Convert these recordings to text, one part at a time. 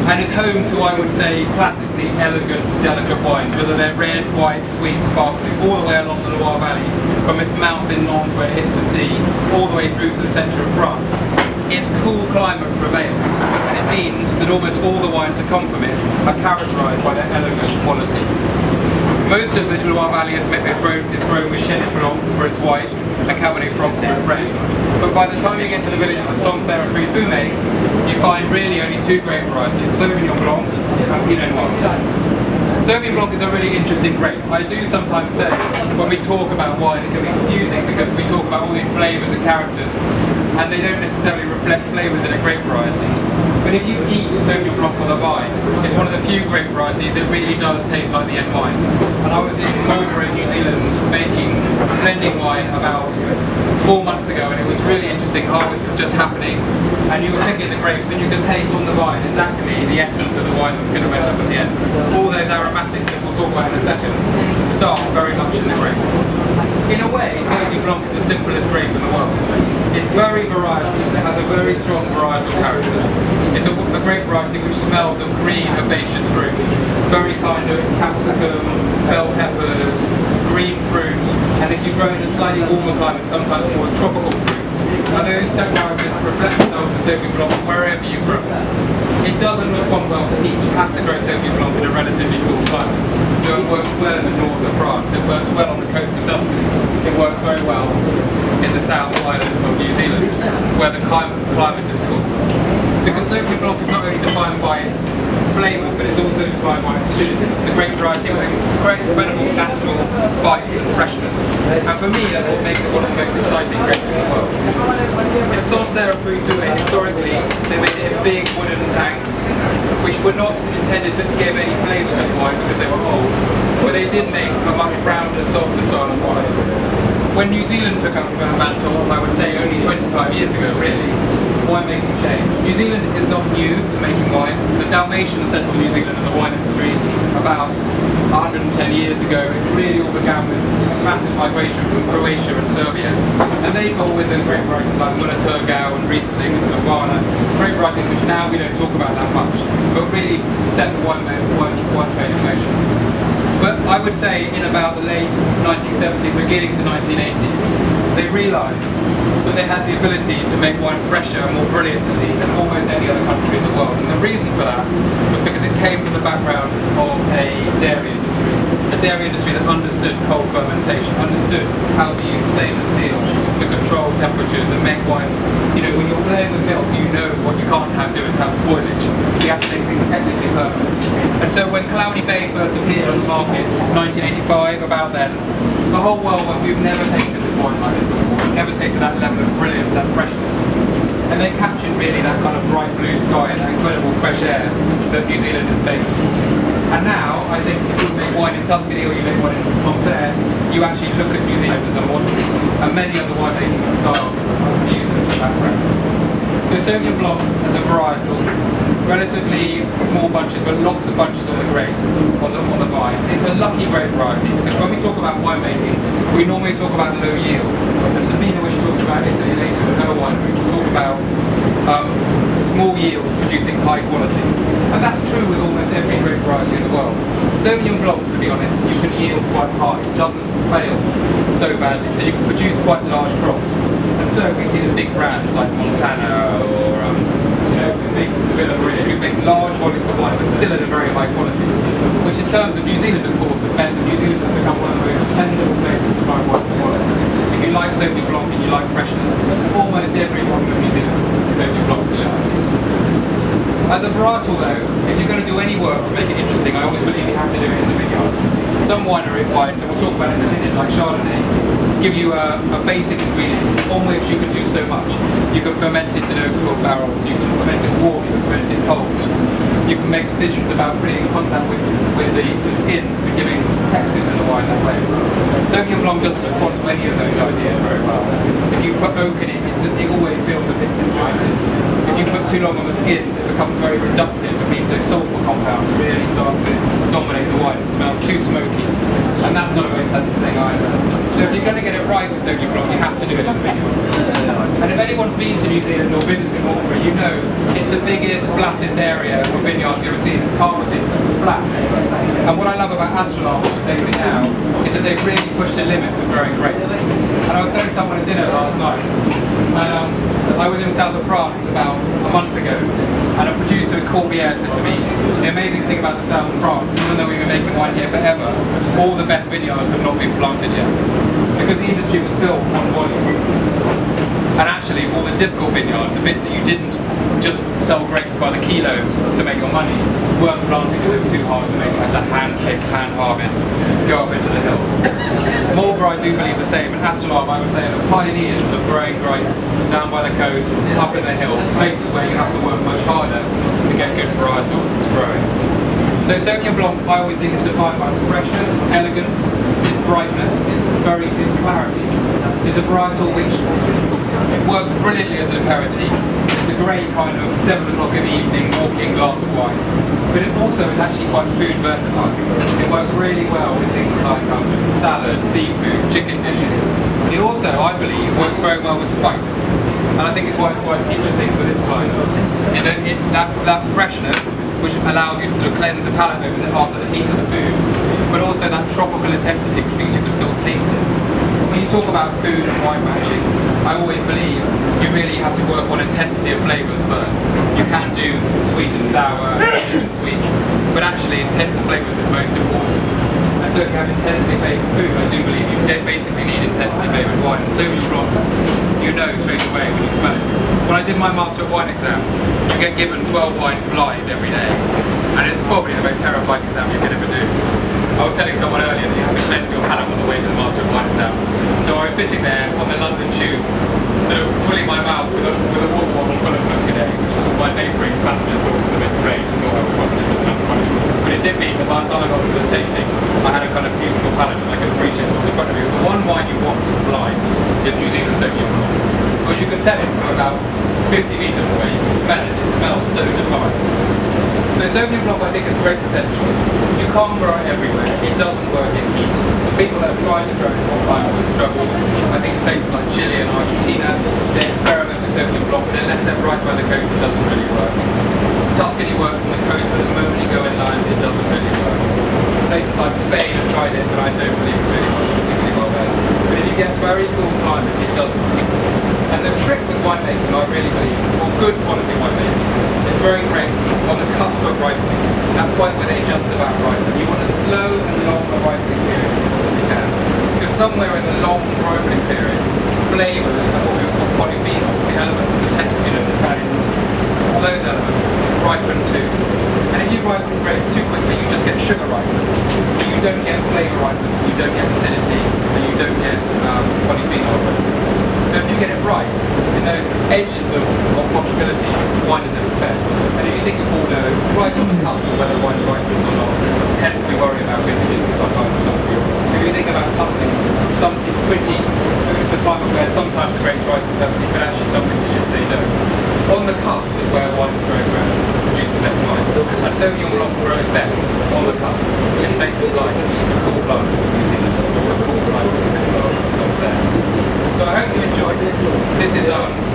and is home to, I would say, classically elegant, delicate wines, whether they're red, white, sweet, sparkling, all the way along the Loire Valley, from its mouth in Nantes where it hits the sea, all the way through to the centre of France. Its cool climate prevails, and it means that almost all the wines that come from it are characterised by their elegant quality. Most of the Loire Valley is grown with Chenin Blanc for its whites and Cabernet Franc for its reds. But by the time you get to the villages of Sancerre and Puy-Fumé, you find really only two grape varieties, Sauvignon Blanc and Pinot Noir. Sauvignon Blanc is a really interesting grape. I do sometimes say, when we talk about wine, it can be confusing because we talk about all these flavours and characters, and they don't necessarily reflect flavours in a grape variety. But if you eat Sauvignon Blanc on the vine, it's one of the few grape varieties that really does taste like the end wine. And I was in Marlborough, New Zealand, blending wine about 4 months ago, and it was really interesting. Harvest was just happening, and you were picking the grapes, and you could taste on the vine exactly the essence of the wine that's going to end up at the end. All those aromatics that we'll talk about in a second start very much in the grape. In a way, Sauvignon Blanc is the simplest grape in the world. It's very varietal, it has a very strong varietal character. It's a grape variety which smells of green herbaceous fruit, very kind of capsicum, bell peppers, green fruit, and if you grow in a slightly warmer climate, sometimes more tropical fruit. And those characters reflect themselves in Sauvignon Blanc wherever you grow. It doesn't respond well to heat. You have to grow Sauvignon Blanc in a relatively cool climate. So it works well in the north of France, it works well on the coast of Tuscany, it works very well in the South Island of New Zealand, where the climate is cool. Because Sauvignon Blanc is not only defined by its flavours, but it's also defined by its acidity. It's a great variety with incredible natural bite and freshness. And for me, that's what makes it one of the most exciting grapes in the world. In Sancerre and Puy-Fumé, historically, they made it in big wooden tanks, which were not intended to give any flavour to the wine because they were old, but they did make a much rounder, softer style of wine. When New Zealand took up the mantle, I would say only 25 years ago, really, winemaking changed. New Zealand is not new to making wine. The Dalmatians settled New Zealand as a wine industry about 110 years ago. It really all began with a massive migration from Croatia and Serbia. And they got with those grape varieties like Munaturgau and Riesling and Silvaner, grape varieties which now we don't talk about that much, but really set the wine trade in motion. But I would say in about the late 1970s, beginning to 1980s, they realised that they had the ability to make wine fresher and more brilliantly than almost any other country in the world. And the reason for that was because it came from the background of a dairy industry that understood cold fermentation, understood how to use stainless steel to control temperatures and make wine. You know, when you're playing with milk, you know what you can't do is have spoilage. You have to make things technically perfect. And so when Cloudy Bay first appeared on the market, 1985, about then, the whole world went, we've never tasted this wine like this before. We've never tasted that level of brilliance, that freshness. And they captured really that kind of bright blue sky and that incredible fresh air that New Zealand is famous for. And now, I think if you make wine in Tuscany or you make wine in Sancerre, you actually look at New Zealand as a model. And many other winemaking styles have used it to that reference. So Sauvignon Blanc as a varietal, relatively small bunches, but lots of bunches on the grapes, on the vine. It's a lucky grape variety because when we talk about winemaking, we normally talk about low yields. And Sabina, when she talks about Italy later with her winery, will talk about small yields producing high quality. And that's true with almost every grape variety in the world. Sauvignon Blanc, to be honest, you can yield quite high. It doesn't fail so badly, so you can produce quite large crops. And so we see the big brands like Montana or big Villa-Maria who make large volumes of wine, but still at a very high quality. Which in terms of New Zealand, of course, has meant that New Zealand has become one of the most dependable places to find wine quality. If you like Sauvignon Blanc and you like freshness, almost every bottle of New Zealand Sauvignon Blanc delivers. As a varietal though, if you're going to do any work to make it interesting, I always believe you have to do it in the vineyard. Some winery wines, and we'll talk about it in a minute, like Chardonnay, give you a basic ingredients on which you can do so much. You can ferment it in oak barrels, you can ferment it warm, you can ferment it cold. You can make decisions about putting it in contact with with the skins and giving texture to the wine that way. Sauvignon Blanc doesn't respond to any of those ideas very well. If you put oak in it, it always feels a bit disjointed. If you put too long on the skins, it becomes very reductive. It means those sulfur compounds really start to dominate the wine. It smells too smoky, and that's not a very pleasant thing either. So if you're going to get it right with Sauvignon Blanc, you have to do it in vineyard. And if anyone's been to New Zealand or visited Albury, you know it's the biggest, flattest area of vineyards you've ever seen. It's carpeted flat. And what I love about Astrolabe, what we're tasting now, is that they've really pushed the limits of growing grapes. And I was telling someone at dinner last night, and I was in south of France about a month ago, and a producer at Corbière said to me, the amazing thing about the south of France, even though we've been making wine here forever, all the best vineyards have not been planted yet. Because the industry was built on volume. And actually, all the difficult vineyards, the bits that you didn't just sell grapes by the kilo to make your money, weren't planted because it was too hard to make. You had to hand pick, hand harvest, go up into the hills. Marlborough, I do believe the same, and Astrolabe, I would say, are the pioneers of growing grapes down by the coast, up in the hills, places where you have to work much harder to get good varietals growing. So Sauvignon Blanc, I always think, is defined by its freshness, its elegance, its brightness, its clarity. It's a varietal which it works brilliantly as an aperitif. It's a great kind of 7 o'clock in the evening walking glass of wine. But it also is actually quite food versatile. It works really well with things like salad, seafood, chicken dishes. It also, I believe, works very well with spice. And I think it's why it's interesting for this kind. That freshness, which allows you to sort of cleanse the palate after the heat of the food, but also that tropical intensity, which means you can still taste it. When you talk about food and wine matching, I always believe you really have to work on intensity of flavours first. You can do sweet and sour, and sweet, but actually intensity of flavours is most important. And so if you have intensely flavoured food, I do believe you basically need intensely flavoured wine. And Sauvignon Blanc, you know straight away when you smell it. When I did my Master of Wine exam, you get given 12 wines blind every day, and it's probably the most terrifying exam you can ever do. I was telling someone earlier that you have to cleanse your palate on the way to the Master of Wine exam. So I was sitting there on the London tube, sort of swilling my mouth with a water bottle full of Muscadet, which my neighbouring passengers thought was a bit strange and thought I was probably just enough money. But it did mean that by the time I got to the tasting, I had a kind of neutral palate and I could appreciate what's in front of you. The one wine you want blind is New Zealand Sauvignon Blanc. Because you can tell it from about 50 metres away, you can smell it, it smells so defined. So Sauvignon Blanc, I think, has great potential. You can't grow it everywhere. It doesn't work in heat. The people that have tried to grow it in hot climates have struggled. I think places like Chile and Argentina, they experiment with Sauvignon Blanc, but unless they're right by the coast, it doesn't really work. Tuscany works on the coast, but the moment you go inland, it doesn't really work. Places like Spain have tried it, but I don't believe it really works particularly well there. But if you get very cool climate, it does work. And the trick with winemaking, I really believe, or good quality winemaking, is growing grapes on the cusp of ripening, that point where they just about ripen. You want a slow and long ripening period as possibly can. Because somewhere in the long ripening period, flavours and what we call polyphenols, the elements, the texture and the tannins, all those elements ripen too. And if you ripen grapes too quickly, you just get sugar ripeness. You don't get flavour ripeness, and you don't get acidity, and you don't get polyphenol ripeness. So if you get it right, in those edges of possibility, wine is at its best. And if you think of Bordeaux, right on the cusp of whether wine ripens or not, hence we worry about vintages, but sometimes it's not real. If you think about Tuscany, it's pretty, it's a climate where sometimes the grapes ripen perfectly, but actually some vintages they don't. On the cusp is where wine is growing well, produce the best wine. And Sauvignon Blanc grows best on the cusp, in places like cool climates in New Zealand, or cool climates of some sense. So I hope you enjoyed this. This is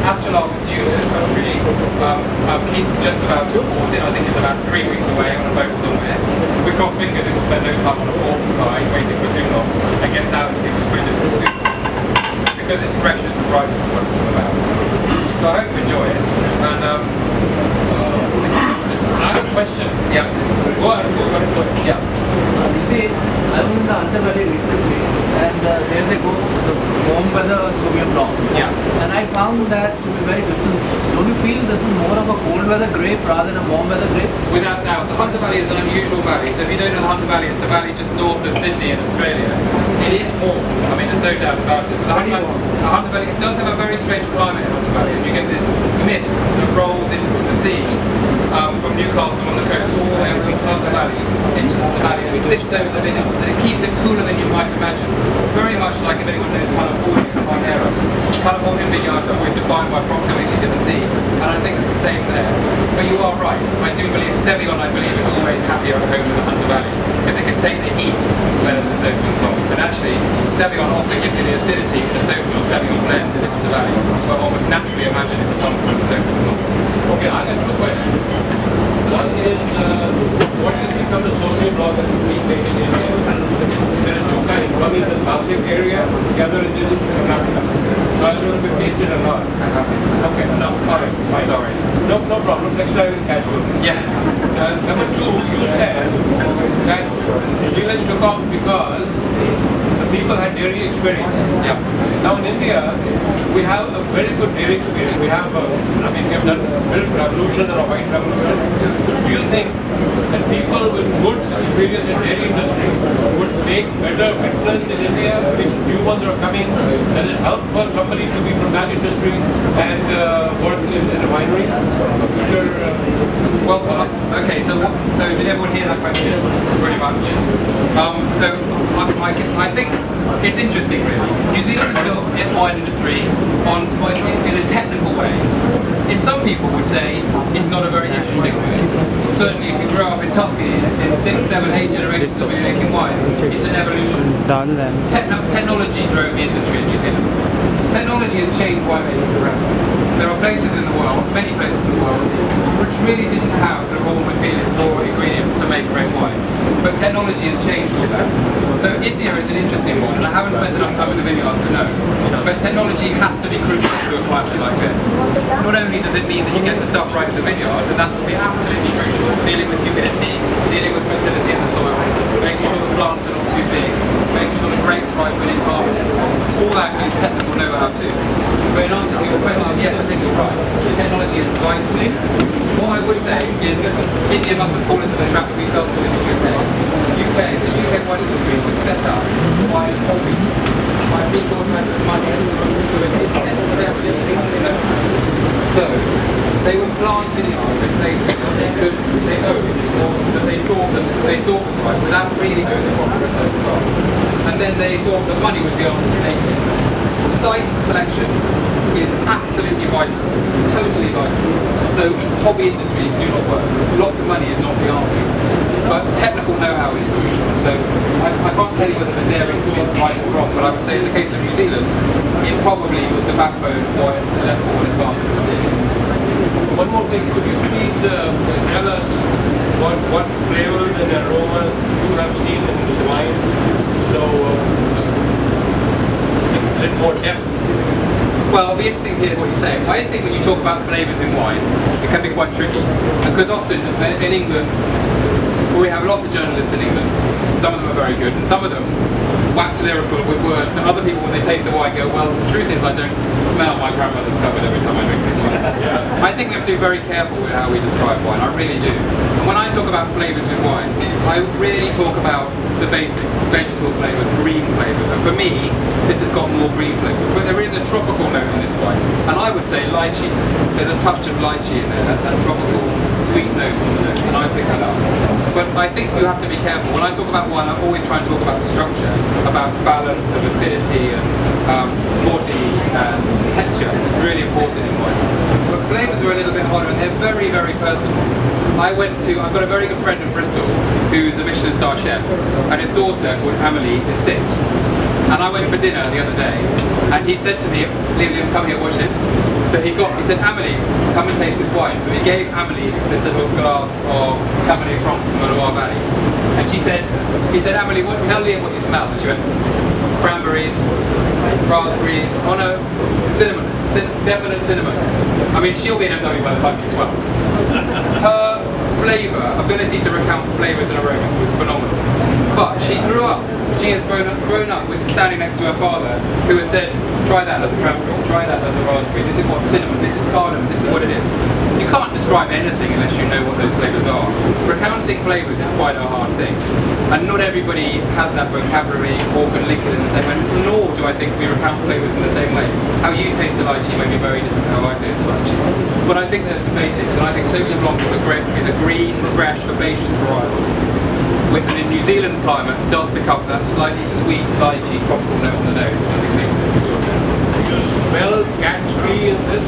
Astrolabe is new to this country. Keith is just about to report it. I think it's about 3 weeks away on a boat somewhere. We cross fingers if we spend no time on a port side waiting for too long and gets out to people's fridges as soon as possible. Because its freshness and brightness is what it's all about. So I hope you enjoy it. And I have a question. Yeah. Go on. Yeah. See, I was in the Undervalley recently, and there they go, the warm weather Sauvignon Blanc. Yeah. And I found that to be very different. Don't you feel this is more of a cold weather grape rather than a warm weather grape? Without doubt. The Hunter Valley is an unusual valley. So if you don't know the Hunter Valley, it's the valley just north of Sydney in Australia. It is warm. I mean, there's no doubt about it. But the Hunter Valley, it does have a very strange climate in Hunter Valley. You get this mist that rolls in from the sea, from Newcastle on the coast all the way up the Hunter Valley into the valley sits over the vineyard, so it keeps it cooler than you might imagine. Very much like if anyone knows California, Honduras. Californian vineyards are always defined by proximity to the sea, and I think it's the same there. But you are right, I do believe, Sauvignon I believe is always happier at home in the Hunter Valley, because it can take the heat better than Sauvignon Blanc. But actually, Sauvignon often gives you the acidity in a Sauvignon blend in the Hunter Valley, but one would naturally imagine it would come from the Sauvignon Blanc. Okay, I got two questions. One is, what is become the Sauvignon Blanc that's being made in India? There are two kinds. One is the Baltic area, the other is in Karnataka. So I don't know if you tasted or not. I haven't. Okay, no, alright, fine. Sorry. No problem. Next time we'll catch you. Yeah. Number two, you said that New Zealand took off because the people had dairy experience. Yeah. Now in India, we have a very good dairy experience. We have, we have done milk revolution or a white revolution. Do you think that people with good experience in dairy industry would make better veterans in India? If new ones are coming, does it help for somebody to be from that industry and work in a winery? Future, Well, okay, so did everyone hear that question? Pretty much. I think it's interesting really. New Zealand has built its wine industry in a technical way. In some people would say it's not a very interesting way. Certainly if you grow up in Tuscany in 6, 7, 8 generations of making wine, it's an evolution. Technology drove the industry in New Zealand. Technology has changed winemaking forever. There are places in the world, many places in the world, which really didn't have the raw material or ingredients to make great wine. But technology has changed all that. So India is an interesting one, and I haven't spent enough time with the vineyards to know. But technology has to be crucial to a climate like this. Not only does it mean that you get the stuff right in the vineyards, and that will be absolutely crucial, dealing with humidity, dealing with fertility in the soils, making sure the plants are not too big, making sure the grapes ripen in harmony. All that is technical know-how too. But in answer to your question, yes, I think you're right. Technology is vital. What I would say is India mustn't fall into the trap that we fell into in the UK. The UK wine industry was set up by hobbies, by people who had the money who didn't necessarily know. So they would plant vineyards in places that they owned or that they thought was right without really doing the proper research part. And then they thought that money was the answer to making it. Site selection is absolutely vital, totally vital. So hobby industries do not work. Lots of money is not the answer. But technical know-how is crucial. So I can't tell you whether the dairy industry is right or wrong, but I would say in the case of New Zealand, it probably was the backbone of why it was left forward as fast as it did. one more thing, could you please tell us what flavors and aromas you have seen in this wine? So a little more depth. Well, it'll be interesting to hear what you say. I think when you talk about flavours in wine, it can be quite tricky. Because often in England, we have lots of journalists in England. Some of them are very good, and some of them wax lyrical with words. And other people, when they taste the wine, go, well, the truth is I don't smell my grandmother's cupboard every time I drink this wine. Yeah. I think we have to be very careful with how we describe wine. I really do. And when I talk about flavours with wine, I really talk about the basics, vegetable flavours, green flavours. And for me, this has got more green flavours. But there is a tropical note in this wine. And I would say lychee. There's a touch of lychee in there. That's that tropical sweet note on the nose. And I pick that up. But I think you have to be careful. When I talk about wine, I always try and talk about the structure, about balance of acidity and body and texture. It's really important in wine. But flavours are a little bit harder and they're very, very personal. I've got a very good friend in Bristol who's a Michelin star chef, and his daughter, called Amelie, is 6. And I went for dinner the other day, and he said to me, Liam, come here, watch this. So he said, Amelie, come and taste this wine. So he gave Amelie this little glass of Cabernet Franc from the Loire Valley. And he said, Amelie, tell Liam what you smell. And she went, cranberries, raspberries, oh no, cinnamon, definite cinnamon. I mean, she'll be an MW by the time she's 12. Her ability to recount flavours and aromas was phenomenal. But she has grown up with standing next to her father, who has said, try that as a cranberry, try that as a raspberry, this is what cinnamon, this is cardamom, this is what it is. You can't describe anything unless you know what those flavours are. Recounting flavours is quite a hard thing. And not everybody has that vocabulary or can link it in the same way, nor do I think we recount flavours in the same way. How you taste a lychee may be very different to how I taste a lychee. But I think there's the basics, and I think Sauvignon Blanc is a green, fresh, herbaceous variety. And in New Zealand's climate, it does pick up that slightly sweet, lychee, tropical note on the nose. I think makes it sort of. Do you smell cat's tree in this?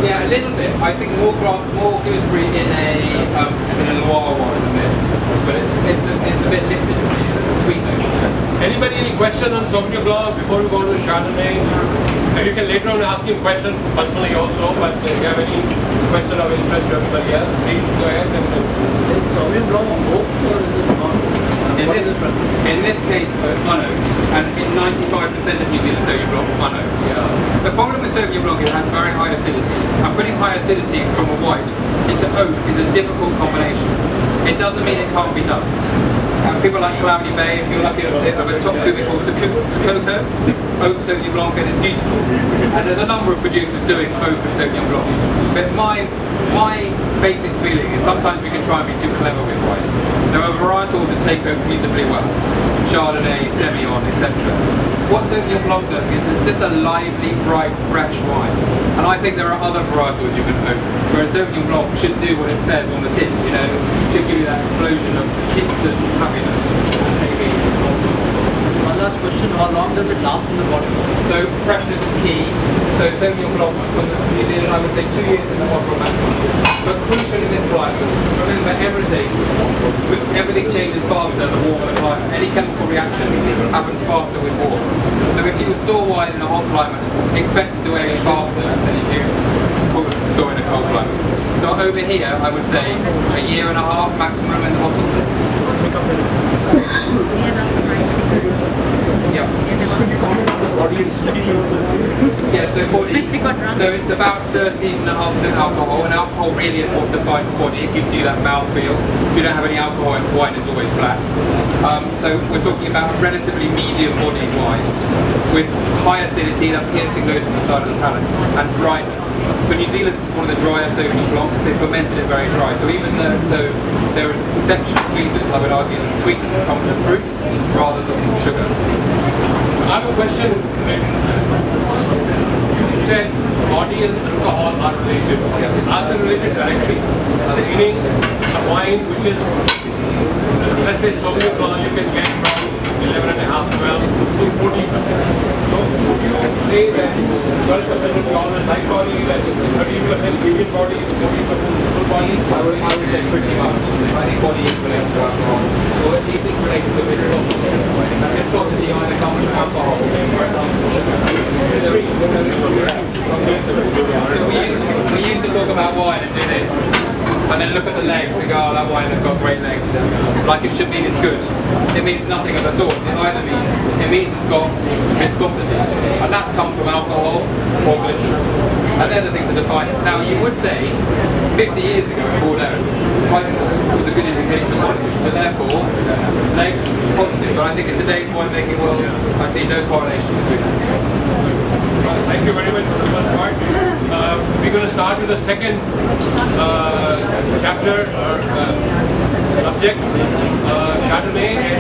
Yeah, a little bit. I think more gooseberry in a Loire one than this, but it's a bit lifted for me. It's a sweet note. Anybody any question on Sauvignon Blanc before we go to the Chardonnay? And you can later on ask him questions personally also, but if you have any question of interest to everybody else, please go ahead and Is Sauvignon Blanc oaked or is it not? What is it? In this case, unoaked, and in 95% of New Zealand Sauvignon Blanc, unoaked. Yeah. The problem with Sauvignon Blanc is it has very high acidity, and putting high acidity from a white into oak is a difficult combination. It doesn't mean it can't be done. People like Calamity Bay, if you're lucky enough to have a top cubicle to cocoa, oak Sauvignon Blanc, and it's beautiful. And there's a number of producers doing oak and Sauvignon Blanc. But my basic feeling is sometimes we can try and be too clever with wine. There are varietals that take oak beautifully well. Chardonnay, Semillon, etc. What Sauvignon Blanc does is it's just a lively, bright, fresh wine. And I think there are other varietals you can oak, whereas Sauvignon Blanc should do what it says on the tin, you know, should give you that explosion of instant happiness. And maybe One last question, how long does it last in the bottle? so freshness is key. So Sauvignon Blanc from New Zealand, I would say 2 years in the bottle maximum. But crucial in this climate, remember everything changes faster the warmer the climate. Any chemical reaction happens faster with warm. So if you would store wine in a hot climate, expect it to age faster than if you store in a cold climate. So over here, I would say a year and a half maximum in the bottle. Yeah. Could you comment on the body structure of the wine? Yeah, so it's about 13.5% alcohol, and alcohol really is what defines the body. It gives you that mouthfeel. If you don't have any alcohol, wine is always flat. So we're talking about a relatively medium-bodied wine with high acidity, that piercing note on the side of the palate, and dryness. For New Zealand, it's one of the drier Sauvignon Blancs because they fermented it very dry. So even though there is a perception of sweetness, I would argue that sweetness has come from fruit rather than from sugar. I have a question. You said body and alcohol are related. Are they related directly? Meaning a wine which is, let's say Sauvignon Blanc, you can get from 11.5, 12 to 14%. So would you say that 12% alcohol light body, that's 13% medium body, 14% full body? I would say pretty much. I think body is related to alcohol, or at least it's related to viscosity. And viscosity either comes from alcohol or it comes from sugar. So we used to talk about wine and do this, and then look at the legs and go, oh, that wine has got great legs. Like it should mean it's good. It means nothing of the sort. It means it's got viscosity. And that's come from alcohol or glycerin. And they're the things to define it. Now you would say, 50 years ago in Bordeaux, whiteness was a good indicator of quality. So therefore, legs positive. But I think in today's winemaking world, I see no correlation between that. Thank you very much for the first part. We're going to start with the second chapter or subject, Chardonnay